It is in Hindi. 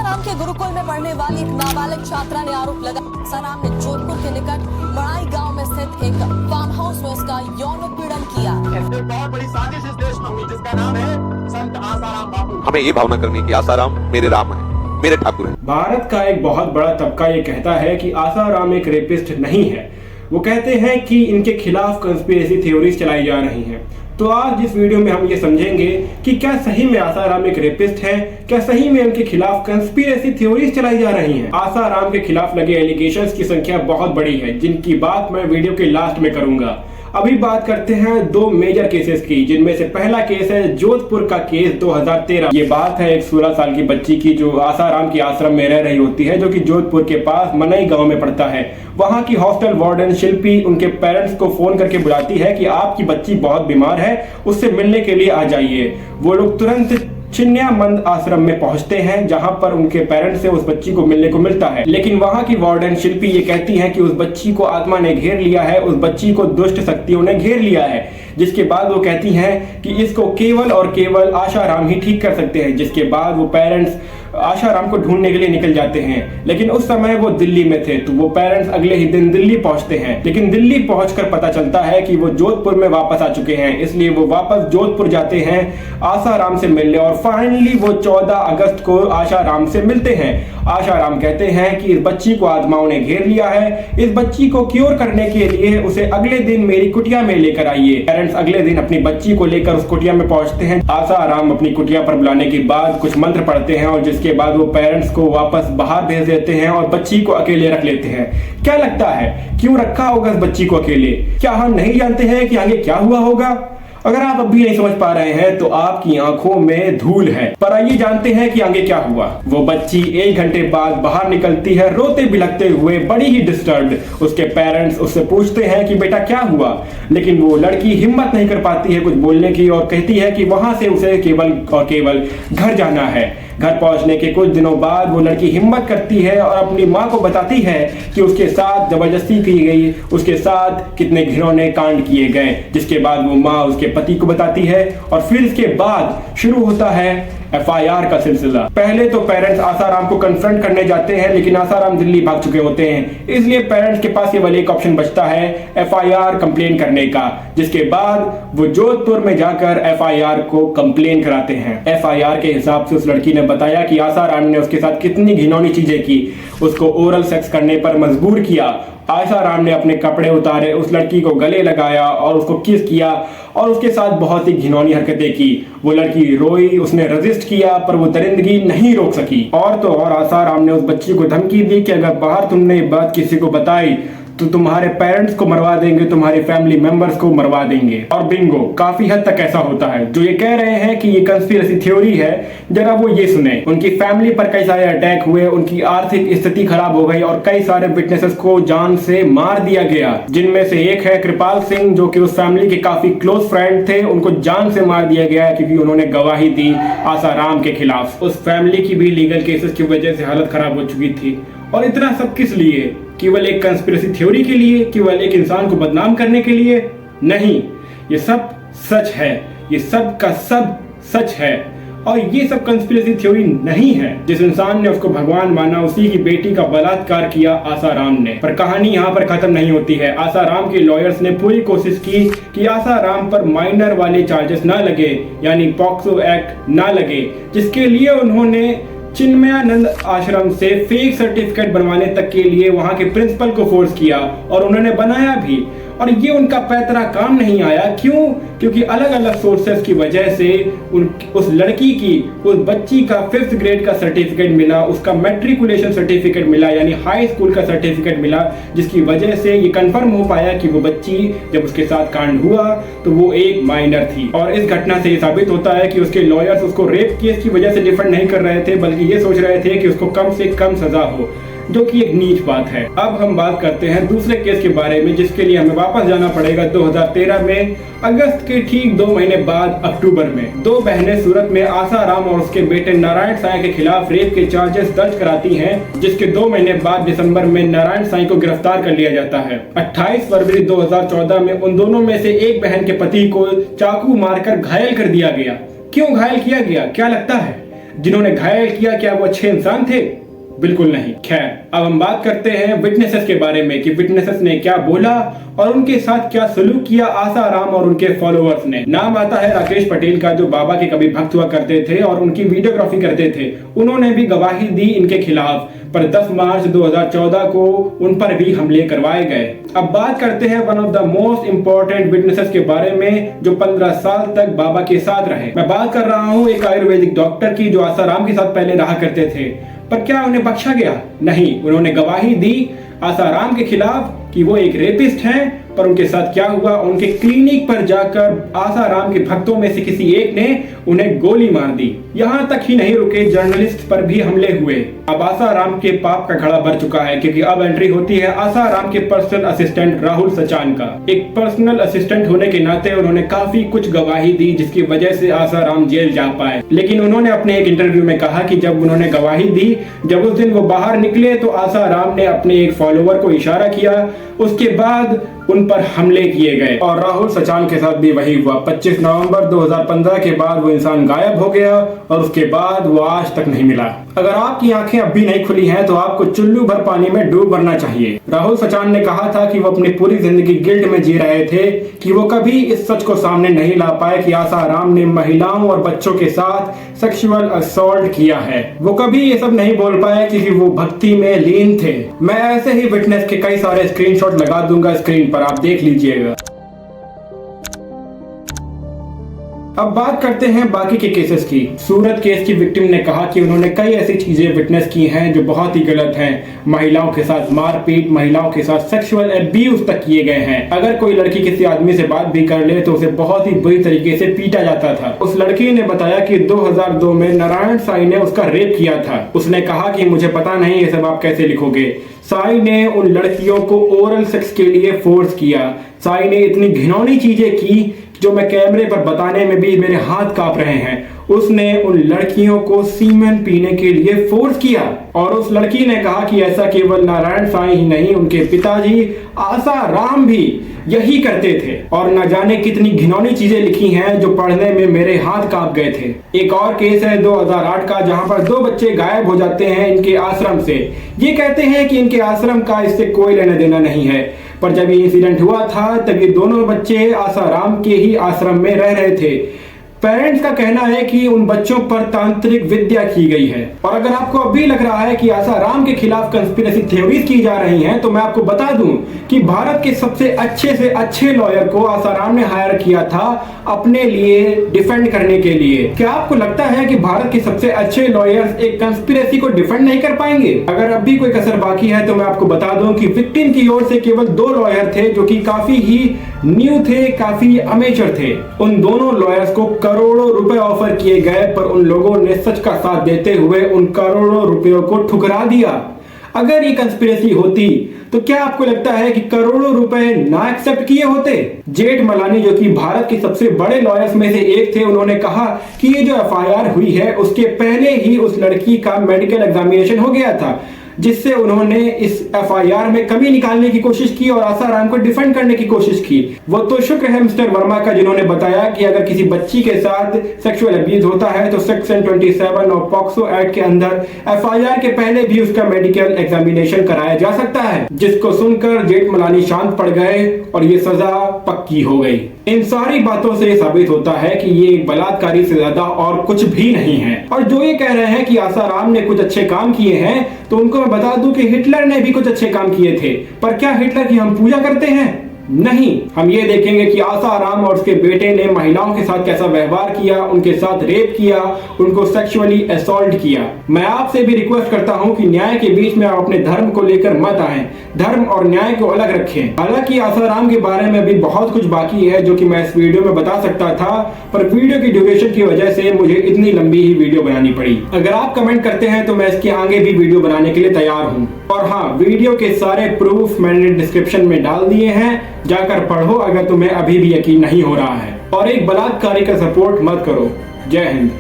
आसाराम के गुरुकुल में पढ़ने वाली एक नाबालिग छात्रा ने आरोप लगाया आसाराम ने जोधपुर के निकट मड़ाई गांव में स्थित एक फार्म हाउस में उसका यौन उत्पीड़न किया। एक बहुत बड़ी साजिश इस देश में हुई जिसका नाम है संत आसाराम बापू। हमें ये भावना करनी कि आसाराम मेरे राम है, मेरे ठाकुर है। भारत का एक बहुत बड़ा तबका ये कहता है कि आसाराम एक रेपिस्ट नहीं है। वो कहते हैं कि इनके खिलाफ कंस्पिरेसी थ्योरीज चलाई जा रही हैं। तो आज इस वीडियो में हम ये समझेंगे कि क्या सही में आसाराम एक रेपिस्ट है, क्या सही में उनके खिलाफ कंस्पिरेसी थ्योरीज चलाई जा रही हैं। आसाराम के खिलाफ लगे एलिगेशंस की संख्या बहुत बड़ी है, जिनकी बात मैं वीडियो के लास्ट में करूंगा। अभी बात करते हैं दो मेजर केसेस की, जिनमें से पहला केस है जोधपुर का केस 2013। ये बात है एक 16 साल की बच्ची की जो आसाराम के आश्रम में रह रही होती है, जो कि जोधपुर के पास मनई गांव में पड़ता है। वहां की हॉस्टल वार्डन शिल्पी उनके पेरेंट्स को फोन करके बुलाती है कि आपकी बच्ची बहुत बीमार है, उससे मिलने के लिए आ जाइए। वो लोग तुरंत चिन्यामंद आश्रम में पहुंचते हैं, जहां पर उनके पेरेंट्स से उस बच्ची को मिलने को मिलता है। लेकिन वहां की वार्डन शिल्पी ये कहती है कि उस बच्ची को आत्मा ने घेर लिया है, उस बच्ची को दुष्ट शक्तियों ने घेर लिया है। जिसके बाद वो कहती हैं कि इसको केवल और केवल आशाराम ही ठीक कर सकते हैं। जिसके बाद वो पेरेंट्स आशाराम को ढूंढने के लिए निकल जाते हैं, लेकिन उस समय वो दिल्ली में थे। तो वो पेरेंट्स अगले ही दिन दिल्ली पहुंचते हैं, लेकिन दिल्ली पहुंचकर पता चलता है कि वो जोधपुर में वापस आ चुके हैं। इसलिए वो वापस जोधपुर जाते हैं आशाराम से मिलने, और फाइनली वो 14 अगस्त को आशाराम से मिलते हैं। आशाराम कहते हैं कि इस बच्ची को आत्माओं ने घेर लिया है, इस बच्ची को क्योर करने के लिए उसे अगले दिन मेरी कुटिया में लेकर आइए। पेरेंट्स अगले दिन अपनी बच्ची को लेकर उस कुटिया में पहुंचते हैं। आशाराम अपनी कुटिया पर बुलाने के बाद कुछ मंत्र पढ़ते हैं, और जिसके बाद वो पेरेंट्स को वापस बाहर भेज देते हैं और बच्ची को अकेले रख लेते हैं। क्या लगता है क्यों रखा होगा इस बच्ची को अकेले? क्या हम नहीं जानते हैं कि आगे क्या हुआ होगा? अगर आप अभी नहीं समझ पा रहे हैं तो आपकी आंखों में धूल है। पर आइए जानते हैं कि आगे क्या हुआ। वो बच्ची 1 घंटे बाद बाहर निकलती है, रोते बिलखते हुए, बड़ी ही डिस्टर्ब्ड। उसके पेरेंट्स उससे पूछते हैं कि बेटा क्या हुआ, लेकिन वो लड़की हिम्मत नहीं कर पाती है कुछ बोलने की, और कहती है कि वहां से उसे केवल और केवल घर जाना है। घर पहुंचने के कुछ दिनों बाद वो लड़की हिम्मत करती है और अपनी माँ को बताती है कि उसके साथ जबरदस्ती की गई, उसके साथ कितने घिनौने कांड किए गए। जिसके बाद वो माँ उसके पति को बताती है, और फिर इसके बाद शुरू होता है FIR का सिलसिला। पहले तो पेरेंट्स आसाराम को कन्फ्रंट करने जाते हैं, लेकिन आसाराम दिल्ली भाग चुके होते हैं। इसलिए पेरेंट्स के पास केवल एक ऑप्शन बचता है FIR कंप्लेन करने का। जिसके बाद वो जोधपुर में जाकर FIR को कंप्लेन कराते हैं। FIR के हिसाब से उस लड़की ने बताया कि आसाराम ने उसके साथ कितनी घिनौनी चीजें की, उसको ओरल सेक्स करने पर मजबूर किया। आसाराम ने अपने कपड़े उतारे, उस लड़की को गले लगाया और उसको किस किया, और उसके साथ बहुत ही घिनौनी हरकतें की। वो लड़की रोई, उसने रेजिस्ट किया, पर वो दरिंदगी नहीं रोक सकी। और तो और आसाराम ने उस बच्ची को धमकी दी कि अगर बाहर तुमने ये बात किसी को बताई तो तुम्हारे पेरेंट्स को मरवा देंगे, तुम्हारे फैमिली मेंबर्स को मरवा देंगे। और बिंगो, काफी हद तक ऐसा होता है। जो ये कह रहे हैं कि ये कंस्पिरेसी थ्योरी है, जरा वो ये सुने। उनकी फैमिली पर कई सारे अटैक हुए, उनकी आर्थिक स्थिति खराब हो गई, और कई सारे विटनेसेस को जान से मार दिया गया। जिनमें से एक है कृपाल सिंह, जो कि उस फैमिली के काफी क्लोज फ्रेंड थे। उनको जान से मार दिया गया क्योंकि उन्होंने गवाही दी आसाराम के खिलाफ। उस फैमिली की भी लीगल केसेस की वजह से हालत खराब हो चुकी थी। और इतना सब किस लिए? केवल एक कंस्पिरेसी थ्योरी के लिए? केवल एक इंसान को बदनाम करने के लिए? नहीं, ये सब सच है, ये सब का सब सच है। और ये सब कंस्पिरेसी थ्योरी नहीं है। जिस इंसान ने उसको भगवान माना, उसी की बेटी का बलात्कार किया आसाराम ने। पर कहानी यहाँ पर खत्म नहीं होती है। आसाराम के लॉयर्स ने पूरी कोशिश की कि आसाराम पर माइनर वाले चार्जेस ना लगे, यानी पॉक्सो एक्ट ना लगे, जिसके लिए उन्होंने चिन्मयानंद आश्रम से फेक सर्टिफिकेट बनवाने तक के लिए वहां के प्रिंसिपल को फोर्स किया, और उन्होंने बनाया भी। और ये उनका पैतरा काम नहीं आया। क्यों? क्योंकि अलग अलग सोर्सेस की वजह से उस लड़की की, उस बच्ची का 5th ग्रेड का सर्टिफिकेट मिला, उसका मैट्रिकुलेशन सर्टिफिकेट मिला, यानी हाई स्कूल का सर्टिफिकेट मिला, जिसकी वजह से ये कंफर्म हो पाया कि वो बच्ची जब उसके साथ कांड हुआ तो वो एक माइनर थी। और इस घटना से ये साबित होता है कि उसके लॉयर्स उसको रेप केस की वजह से डिफेंड नहीं कर रहे थे, बल्कि ये सोच रहे थे कि उसको कम से कम सजा हो, जो कि एक नीच बात है। अब हम बात करते हैं दूसरे केस के बारे में, जिसके लिए हमें वापस जाना पड़ेगा 2013 में। अगस्त के ठीक 2 महीने बाद अक्टूबर में 2 बहनें सूरत में आसाराम और उसके बेटे नारायण साई के खिलाफ रेप के चार्जेस दर्ज कराती हैं, जिसके 2 महीने बाद दिसंबर में नारायण साई को गिरफ्तार कर लिया जाता है। 28 फरवरी 2014 में उन दोनों में से एक बहन के पति को चाकू मारकर घायल कर दिया गया। क्यों घायल किया गया? क्या लगता है? जिन्होंने घायल किया, क्या वो अच्छे इंसान थे? बिल्कुल नहीं। खैर, अब हम बात करते हैं विटनेसेस के बारे में कि विटनेसेस ने क्या बोला और उनके साथ क्या सलूक किया आसाराम और उनके फॉलोअर्स ने। नाम आता है राकेश पटेल का, जो बाबा के कभी भक्त हुआ करते थे और उनकी वीडियोग्राफी करते थे। उन्होंने भी गवाही दी इनके खिलाफ, पर 10 मार्च 2014 को उन पर भी हमले करवाए गए। अब बात करते हैं one of the most important witnesses के बारे में जो 15 साल तक बाबा के साथ रहे। मैं बात कर रहा हूँ एक आयुर्वेदिक डॉक्टर की जो आसाराम के साथ पहले रहा करते थे। पर क्या उन्हें बख्शा गया? नहीं, उन्होंने गवाही दी आसाराम के खिलाफ कि वो एक रेपिस्ट हैं। पर उनके साथ क्या हुआ, उनके क्लिनिक पर जाकर आसाराम के भक्तों में से किसी एक ने उन्हें गोली मार दी। यहाँ तक ही नहीं रुके, जर्नलिस्ट पर भी हमले हुए। अब आसाराम के पाप का घड़ा भर चुका है, क्योंकि अब एंट्री होती है आसाराम के पर्सनल असिस्टेंट राहुल सचान का। एक पर्सनल असिस्टेंट होने के नाते उन्होंने काफी कुछ गवाही दी जिसकी वजह से आसाराम जेल जा पाए। लेकिन उन्होंने अपने एक इंटरव्यू में कहा कि जब उन्होंने गवाही दी, जब उस दिन वो बाहर निकले तो आसाराम ने अपने एक फॉलोअर को इशारा किया, उसके बाद उन पर हमले किए गए। और राहुल सचान के साथ भी वही हुआ। 25 नवंबर 2015 के बाद वो इंसान गायब हो गया और उसके बाद वो आज तक नहीं मिला। अगर आपकी आंखें अब भी नहीं खुली हैं तो आपको चुल्लू भर पानी में डूब मरना चाहिए। राहुल सचान ने कहा था कि वो अपनी पूरी जिंदगी गिल्ट में जी रहे थे कि वो कभी इस सच को सामने नहीं ला पाए कि आसाराम ने महिलाओं और बच्चों के साथ सेक्सुअल असॉल्ट किया है। वो कभी ये सब नहीं बोल पाए क्योंकि वो भक्ति में लीन थे। मैं ऐसे ही विटनेस के कई सारे स्क्रीनशॉट लगा दूंगा स्क्रीन पर, आप देख लीजिएगा। अब बात करते हैं बाकी के केसेस की। सूरत केस की विक्टिम ने कहा कि उन्होंने कई ऐसी चीजें विटनेस की हैं जो बहुत ही गलत हैं। महिलाओं के साथ मारपीट, महिलाओं के साथ सेक्सुअल एब्यूज तक किए गए हैं। अगर कोई लड़की किसी आदमी से बात भी कर ले तो उसे बहुत ही बुरी तरीके से पीटा जाता था। उस लड़की ने बताया कि 2002 में नारायण साईं ने उसका रेप किया था। उसने कहा कि मुझे पता नहीं ये सब आप कैसे लिखोगे। साईं ने उन लड़कियों को ओरल सेक्स के लिए फोर्स किया। साईं ने इतनी घिनौनी चीजें की जो मैं कैमरे पर बताने में भी मेरे हाथ कांप रहे हैं। उसने उन लड़कियों को सीमेन पीने के लिए फोर्स किया। और उस लड़की ने कहा कि ऐसा केवल नारायण साईं ही नहीं, उनके पिताजी आसाराम भी यही करते थे। और न जाने कितनी घिनौनी चीजें लिखी हैं जो पढ़ने में मेरे हाथ कांप गए थे। एक और केस है 2008 का, जहां पर 2 बच्चे गायब हो जाते हैं इनके आश्रम से। ये कहते हैं कि इनके आश्रम का इससे कोई लेना देना नहीं है, पर जब ये इंसिडेंट हुआ था तब ये दोनों बच्चे आसाराम के ही आश्रम में रह रहे थे। पेरेंट्स का कहना है कि उन बच्चों पर तांत्रिक विद्या की गई है। और अगर आपको अभी लग रहा है कि आसाराम के खिलाफ कंस्पिरेसी थ्योरीज की जा रही हैं, तो मैं आपको बता दूं कि भारत के सबसे अच्छे से अच्छे लॉयर को आसाराम ने हायर किया था अपने लिए डिफेंड करने के लिए। क्या आपको लगता है कि भारत के सबसे अच्छे लॉयर्स एक कंस्पिरेसी को डिफेंड नहीं कर पाएंगे? अगर अब भी कोई कसर बाकी है तो मैं आपको बता दूं कि विक्टिम की ओर से केवल 2 लॉयर थे जो कि काफी ही न्यू थे, काफी अमेचर थे। उन दोनों लॉयर्स को करोड़ों रुपए ऑफर किए गए, पर उन लोगों ने सच का साथ देते हुए उन करोड़ों रुपयों को ठुकरा दिया। अगर ये कंस्पिरेसी होती तो क्या आपको लगता है कि करोड़ों रुपए ना एक्सेप्ट किए होते? जेठमलानी, जो कि भारत के सबसे बड़े लॉयर्स में से एक थे, उन्होंने कहा कि ये जो एफआईआर हुई है उसके पहले ही उस लड़की का मेडिकल एग्जामिनेशन हो गया था, जिससे उन्होंने इस एफआईआर में कमी निकालने की कोशिश की और आसाराम को डिफेंड करने की कोशिश की। वो तो शुक्र है मिस्टर वर्मा का, जिन्होंने बताया कि अगर किसी बच्ची के साथ सेक्सुअल अब्यूज होता है तो सेक्शन 27 और पॉक्सो एक्ट के अंदर एफआईआर के पहले भी उसका मेडिकल एग्जामिनेशन कराया जा सकता है, जिसको सुनकर जेठमलानी शांत पड़ गए और ये सजा पक्की हो गई। इन सारी बातों से साबित होता है कि ये बलात्कारी से ज्यादा और कुछ भी नहीं है। और जो ये कह रहे हैं कि आसाराम ने कुछ अच्छे काम किए हैं, तो उनको मैं बता दूं कि हिटलर ने भी कुछ अच्छे काम किए थे। पर क्या हिटलर की हम पूजा करते हैं? नहीं। हम ये देखेंगे कि आसाराम और उसके बेटे ने महिलाओं के साथ कैसा व्यवहार किया, उनके साथ रेप किया, उनको सेक्सुअली असॉल्ट किया। मैं आपसे भी रिक्वेस्ट करता हूं कि न्याय के बीच में आप अपने धर्म को लेकर मत आएं, धर्म और न्याय को अलग रखें। हालांकि आसाराम के बारे में भी बहुत कुछ बाकी है जो कि मैं इस वीडियो में बता सकता था, पर वीडियो की ड्यूरेशन की वजह से मुझे इतनी लंबी ही वीडियो बनानी पड़ी। अगर आप कमेंट करते हैं तो मैं इसके आगे भी वीडियो बनाने के लिए तैयार हूँ। और हाँ, वीडियो के सारे प्रूफ मैंने डिस्क्रिप्शन में डाल दिए हैं, जाकर पढ़ो अगर तुम्हें अभी भी यकीन नहीं हो रहा है। और एक बलात्कारी का सपोर्ट मत करो। जय हिंद।